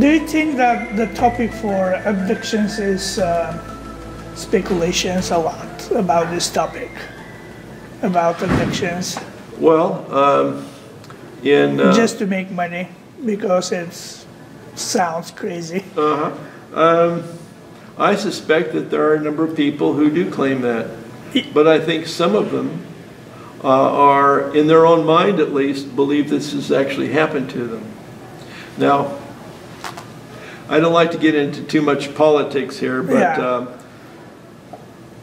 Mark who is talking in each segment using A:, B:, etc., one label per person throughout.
A: Do you think that the topic for abductions is speculations a lot about this topic, about abductions?
B: Well,
A: just to make money, because it sounds crazy.
B: I suspect that there are a number of people who do claim that, but I think some of them are, in their own mind at least, believe this has actually happened to them. Now, I don't like to get into too much politics here, but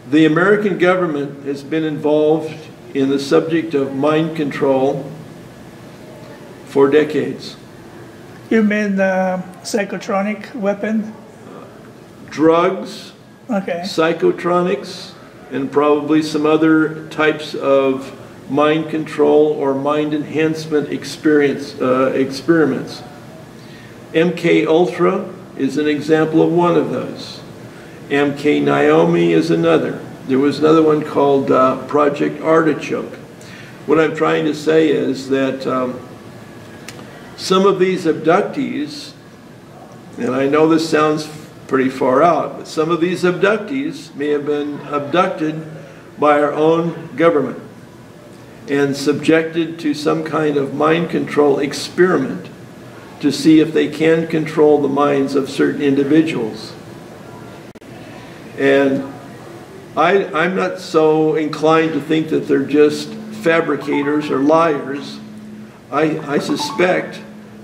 B: the American government has been involved in the subject of mind control for decades.
A: You mean the psychotronic weapon?
B: Drugs, psychotronics, and probably some other types of mind control or mind enhancement experiments. MK Ultra is an example of one of those. MK Naomi is another. There was another one called Project Artichoke. What I'm trying to say is that some of these abductees, and I know this sounds pretty far out, but some of these abductees may have been abducted by our own government and subjected to some kind of mind control experiment to see if they can control the minds of certain individuals. And I'm not so inclined to think that they're just fabricators or liars. I suspect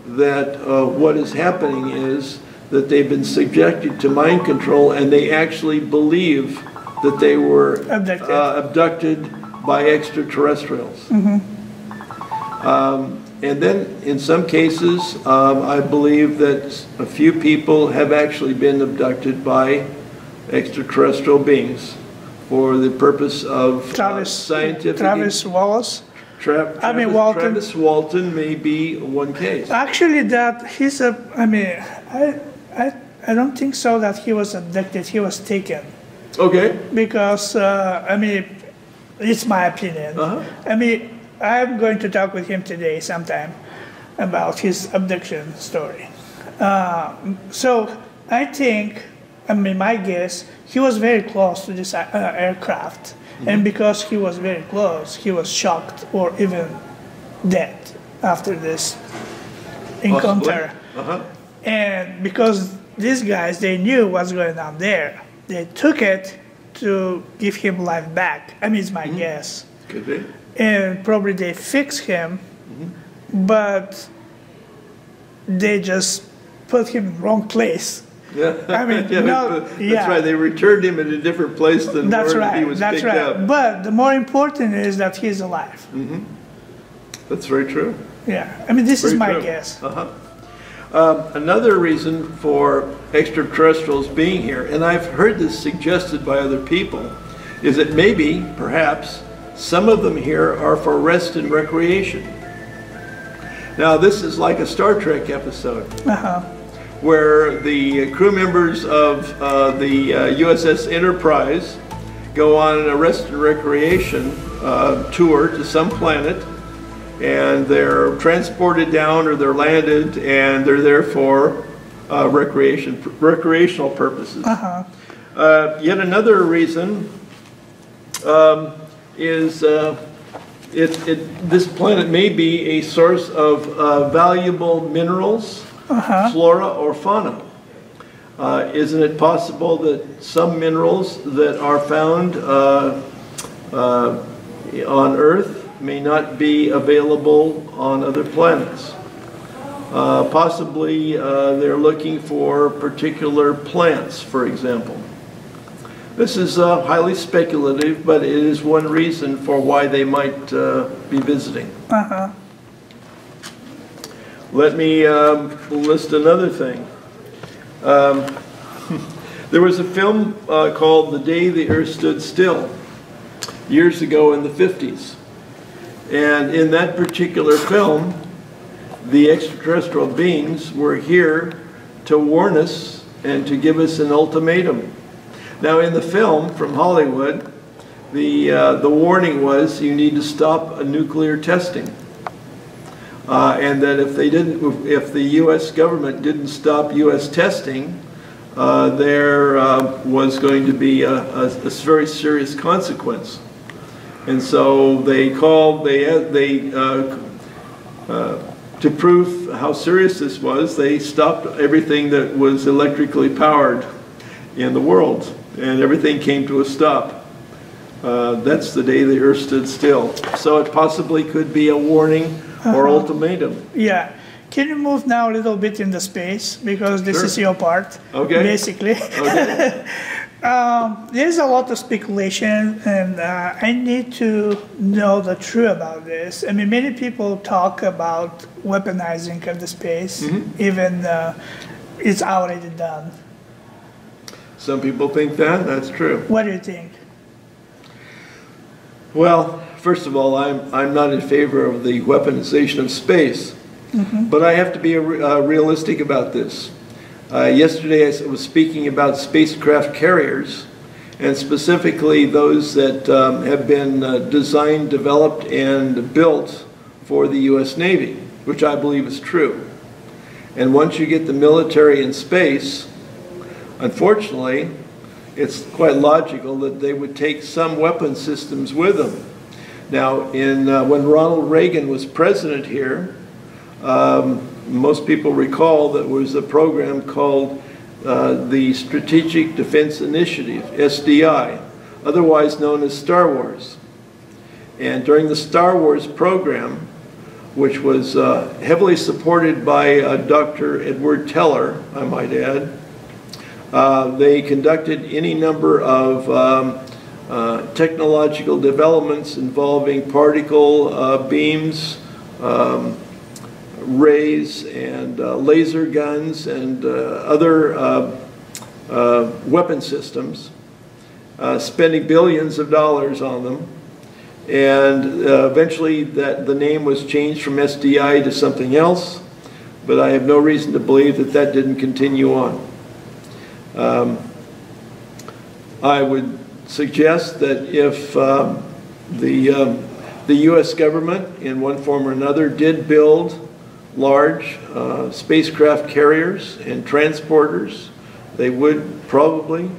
B: that what is happening is that they've been subjected to mind control and they actually believe that they were abducted by extraterrestrials. And then in some cases, I believe that a few people have actually been abducted by extraterrestrial beings for the purpose of scientific...
A: Travis Wallace? Walton.
B: Travis Walton may be one case.
A: Actually, that he's a... I don't think so that he was abducted. He was taken.
B: Okay.
A: Because, it's my opinion. I'm going to talk with him today sometime about his abduction story. So I think, my guess, he was very close to this aircraft. And because he was very close, he was shocked or even dead after this encounter. And because these guys, they knew what's going on there, they took it to give him life back. It's my guess.
B: Could be.
A: And probably they fixed him, but they just put him in the wrong place.
B: That's right. They returned him in a different place than where he was picked up.
A: But the more important is that he's alive.
B: That's very true.
A: Yeah. This is my guess.
B: Another reason for extraterrestrials being here, and I've heard this suggested by other people, is that maybe, perhaps, some of them here are for rest and recreation. Now, this is like a Star Trek episode, where the crew members of the USS Enterprise go on a rest and recreation tour to some planet, and they're transported down or they're landed, and they're there for recreational purposes. Yet another reason is this planet may be a source of valuable minerals, flora or fauna. Isn't it possible that some minerals that are found on Earth may not be available on other planets? Possibly they're looking for particular plants, for example. This is highly speculative, but it is one reason for why they might be visiting. Let me list another thing. There was a film called The Day the Earth Stood Still years ago in the 50s. And in that particular film, the extraterrestrial beings were here to warn us and to give us an ultimatum. Now, in the film from Hollywood, the warning was you need to stop nuclear testing. and that if the U.S. government didn't stop U.S. testing, there was going to be a very serious consequence. And so they to prove how serious this was, they stopped everything that was electrically powered in the world, and everything came to a stop. That's the day the Earth stood still. So it possibly could be a warning or ultimatum.
A: Yeah. Can you move now a little bit into space, because this is your part, basically. Okay. There's a lot of speculation, and I need to know the truth about this. I mean, many people talk about weaponizing of the space, even it's already done.
B: Some people think that. That's true.
A: What do you think?
B: Well, first of all, I'm not in favor of the weaponization of space, but I have to be realistic about this. Yesterday I was speaking about spacecraft carriers, and specifically those that have been designed, developed, and built for the U.S. Navy, which I believe is true. And once you get the military in space, unfortunately, it's quite logical that they would take some weapon systems with them. Now, when Ronald Reagan was president here, most people recall that there was a program called the Strategic Defense Initiative, SDI, otherwise known as Star Wars. And during the Star Wars program, which was heavily supported by Dr. Edward Teller, I might add, they conducted any number of technological developments involving particle beams, rays, and laser guns, and other weapon systems, spending billions of dollars on them. And eventually the name was changed from SDI to something else, but I have no reason to believe that that didn't continue on. I would suggest that if the U.S. government, in one form or another, did build large spacecraft carriers and transporters, they would probably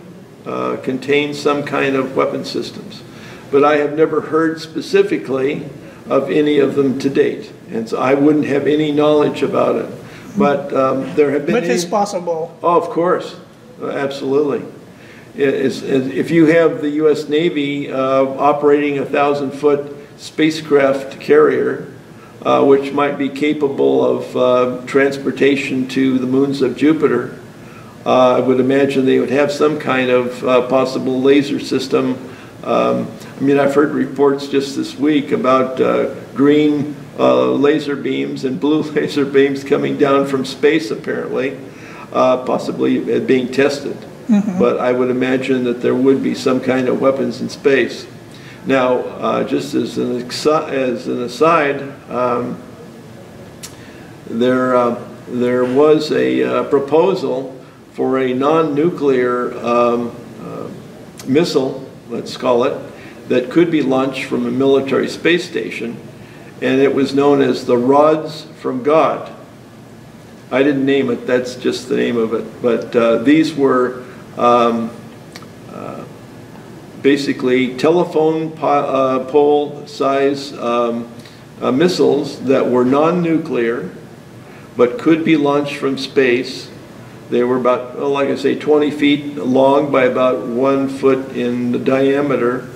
B: contain some kind of weapon systems. But I have never heard specifically of any of them to date, and so I wouldn't have any knowledge about it. But there have been.
A: But it's possible.
B: Oh, of course, absolutely. If you have the U.S. Navy operating a 1,000-foot spacecraft carrier, which might be capable of transportation to the moons of Jupiter, I would imagine they would have some kind of possible laser system. I mean, I've heard reports just this week about green laser beams and blue laser beams coming down from space, apparently, possibly being tested. But I would imagine that there would be some kind of weapons in space. Now, just as an aside, there was a proposal for a non-nuclear missile, let's call it, that could be launched from a military space station, and it was known as the Rods from God. I didn't name it, that's just the name of it, but these were basically telephone pole size missiles that were non-nuclear but could be launched from space. They were about, like I say, 20 feet long by about 1 foot in the diameter,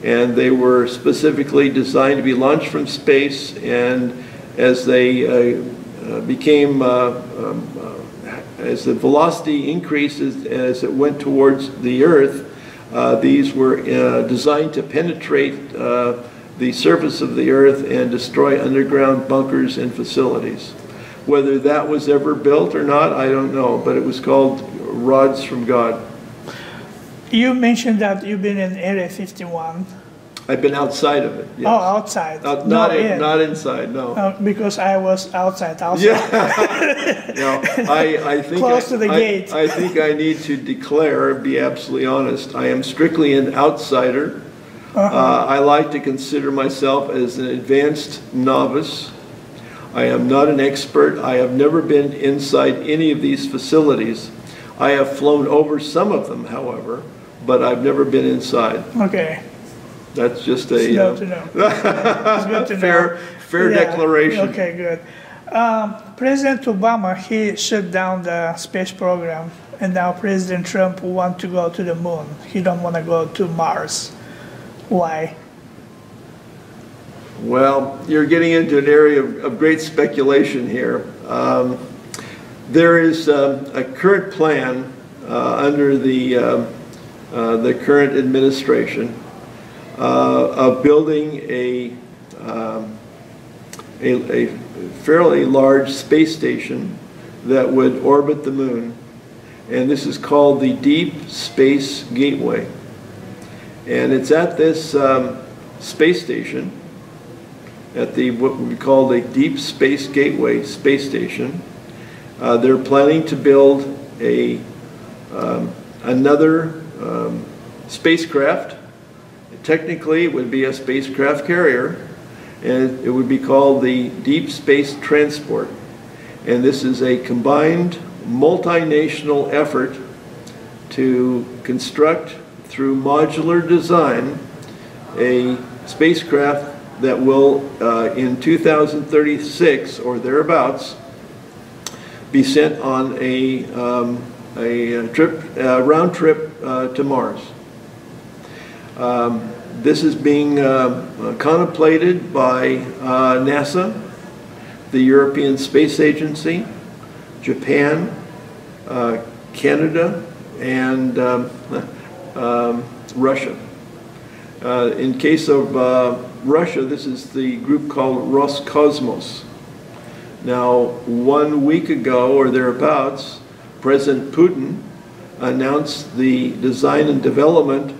B: and they were specifically designed to be launched from space, and as they became as the velocity increases as it went towards the Earth, these were designed to penetrate the surface of the Earth and destroy underground bunkers and facilities. Whether that was ever built or not, I don't know, but it was called Rods from God.
A: You mentioned that you've been in Area 51.
B: I've been outside of it. Yes.
A: Oh, outside.
B: Not inside, no.
A: Because I was outside also.
B: Yeah. No, I think
A: close to the gate.
B: I think I need to declare, be absolutely honest, I am strictly an outsider. I like to consider myself as an advanced novice. I am not an expert. I have never been inside any of these facilities. I have flown over some of them, however, but I've never been inside.
A: Okay.
B: That's just
A: It's good to know. It's good to know.
B: Fair declaration.
A: Okay, good. President Obama, he shut down the space program, and now President Trump wants to go to the moon. He don't want to go to Mars. Why?
B: Well, you're getting into an area of great speculation here. There is a current plan under the current administration of building a fairly large space station that would orbit the moon, and this is called the Deep Space Gateway. And it's at this space station, at the what we call the Deep Space Gateway space station. They're planning to build another spacecraft. Technically, it would be a spacecraft carrier, and it would be called the Deep Space Transport. And this is a combined multinational effort to construct, through modular design, a spacecraft that will, in 2036 or thereabouts, be sent on a round trip to Mars. This is being contemplated by NASA, the European Space Agency, Japan, Canada, and Russia. In case of Russia, this is the group called Roscosmos. Now, 1 week ago or thereabouts, President Putin announced the design and development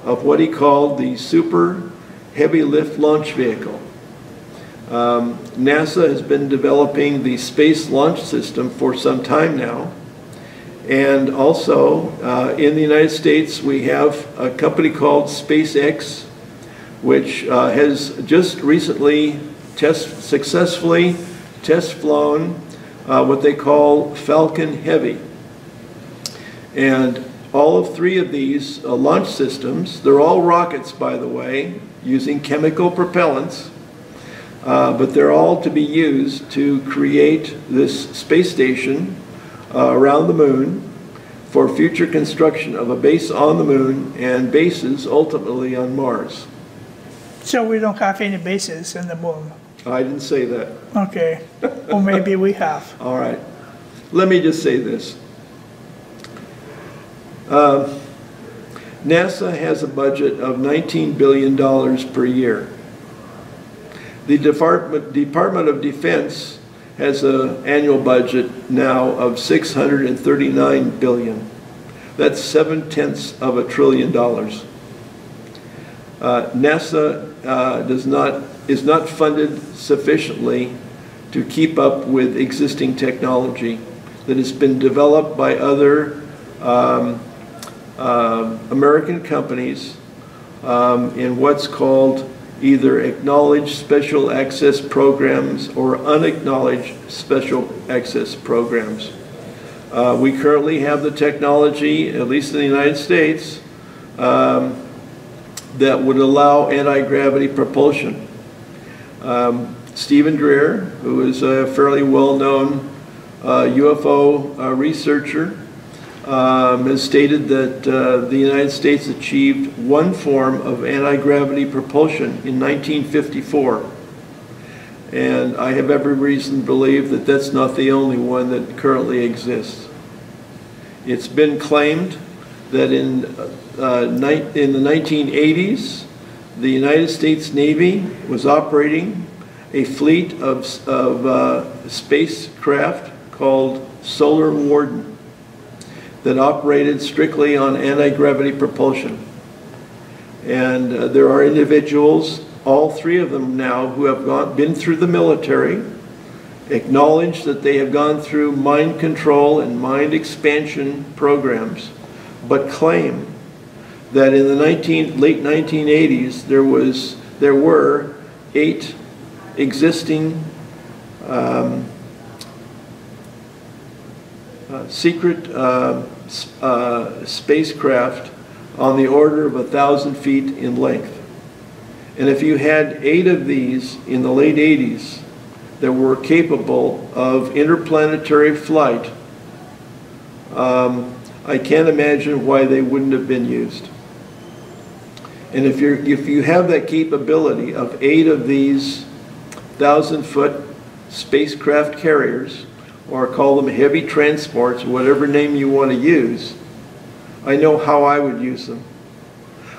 B: of what he called the Super Heavy Lift Launch Vehicle. NASA has been developing the Space Launch System for some time now. And also, in the United States, we have a company called SpaceX, which has just recently successfully test flown what they call Falcon Heavy. And all of three of these launch systems, they're all rockets, by the way, using chemical propellants, but they're all to be used to create this space station around the moon for future construction of a base on the moon and bases ultimately on Mars.
A: So we don't have any bases in the moon?
B: I didn't say that.
A: Okay. Or maybe we have.
B: All right. Let me just say this. NASA has a budget of $19 billion per year. The Department of Defense has an annual budget now of $639 billion. That's 7/10 of $1 trillion. NASA is not funded sufficiently to keep up with existing technology that has been developed by other American companies in what's called either acknowledged special access programs or unacknowledged special access programs. We currently have the technology, at least in the United States, that would allow anti-gravity propulsion. Stephen Greer, who is a fairly well-known UFO researcher, has stated that the United States achieved one form of anti-gravity propulsion in 1954. And I have every reason to believe that that's not the only one that currently exists. It's been claimed that in the 1980s, the United States Navy was operating a fleet of spacecraft called Solar Warden that operated strictly on anti-gravity propulsion. And there are individuals, all three of them now, who have been through the military, acknowledge that they have gone through mind control and mind expansion programs, but claim that in the late 1980s there were 8 existing secret spacecraft on the order of 1,000 feet in length. And if you had 8 of these in the late 80s that were capable of interplanetary flight, I can't imagine why they wouldn't have been used. And if you have that capability of 8 of these 1,000-foot spacecraft carriers, or call them heavy transports, whatever name you want to use, I know how I would use them.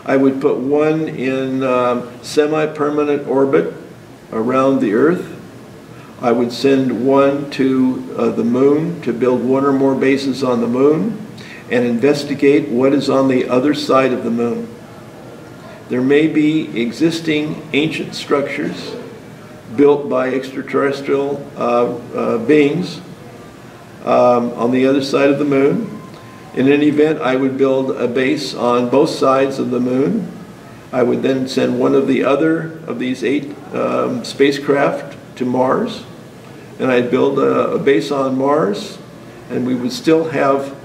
B: I would put one in semi-permanent orbit around the Earth. I would send one to the moon to build 1 or more bases on the moon and investigate what is on the other side of the moon. There may be existing ancient structures built by extraterrestrial beings on the other side of the moon. In any event, I would build a base on both sides of the moon. I would then send one of the other of these 8 spacecraft to Mars, and I'd build a base on Mars, and we would still have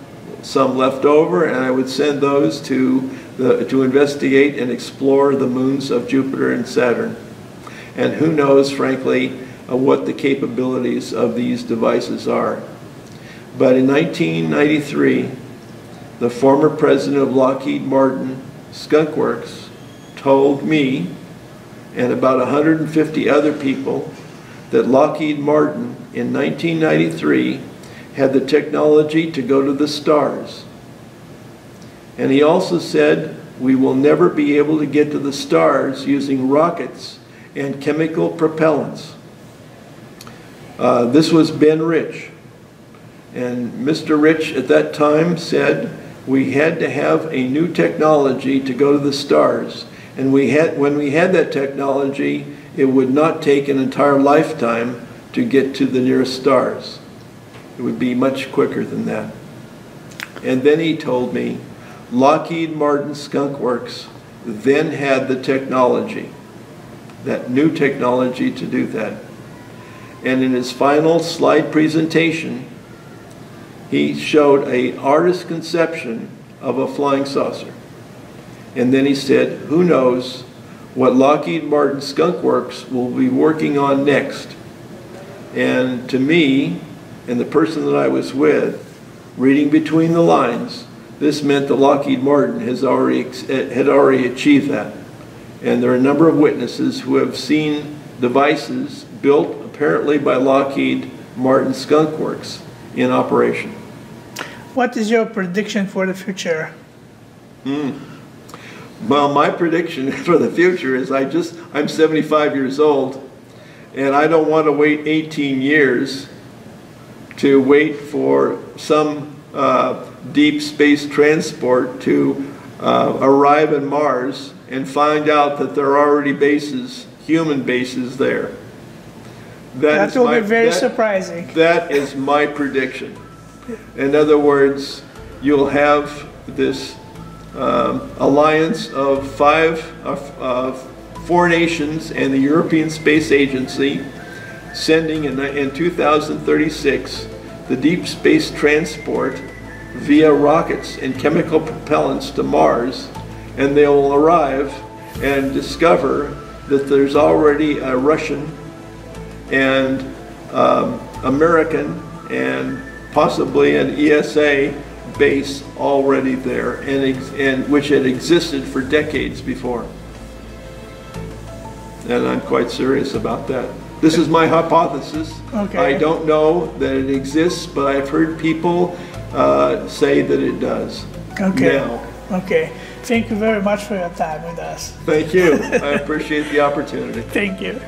B: some left over, and I would send those to investigate and explore the moons of Jupiter and Saturn. And who knows, frankly, what the capabilities of these devices are. But in 1993, the former president of Lockheed Martin Skunk Works told me and about 150 other people that Lockheed Martin in 1993 had the technology to go to the stars. And he also said, we will never be able to get to the stars using rockets and chemical propellants. This was Ben Rich. And Mr. Rich at that time said we had to have a new technology to go to the stars. And when we had that technology, it would not take an entire lifetime to get to the nearest stars. It would be much quicker than that. And then he told me Lockheed Martin Skunk Works then had the technology, that new technology to do that. And in his final slide presentation, he showed an artist's conception of a flying saucer. And then he said, who knows what Lockheed Martin Skunk Works will be working on next. And to me, and the person that I was with, reading between the lines, this meant that Lockheed Martin had already achieved that. And there are a number of witnesses who have seen devices built apparently by Lockheed Martin Skunk Works in operation.
A: What is your prediction for the future?
B: Well, my prediction for the future is I'm 75 years old, and I don't want to wait 18 years to wait for some deep space transport to arrive in Mars and find out that there are already bases, human bases there.
A: That will be very surprising.
B: That is my prediction. In other words, you'll have this alliance of 4 nations and the European Space Agency sending in 2036 the deep space transport via rockets and chemical propellants to Mars, and they will arrive and discover that there's already a Russian and American and possibly an ESA base already there, and which had existed for decades before. And I'm quite serious about that. This is my hypothesis.
A: Okay.
B: I don't know that it exists, but I've heard people say that it does.
A: Okay.
B: Now.
A: Okay. Thank you very much for your time with us.
B: Thank you. I appreciate the opportunity.
A: Thank you.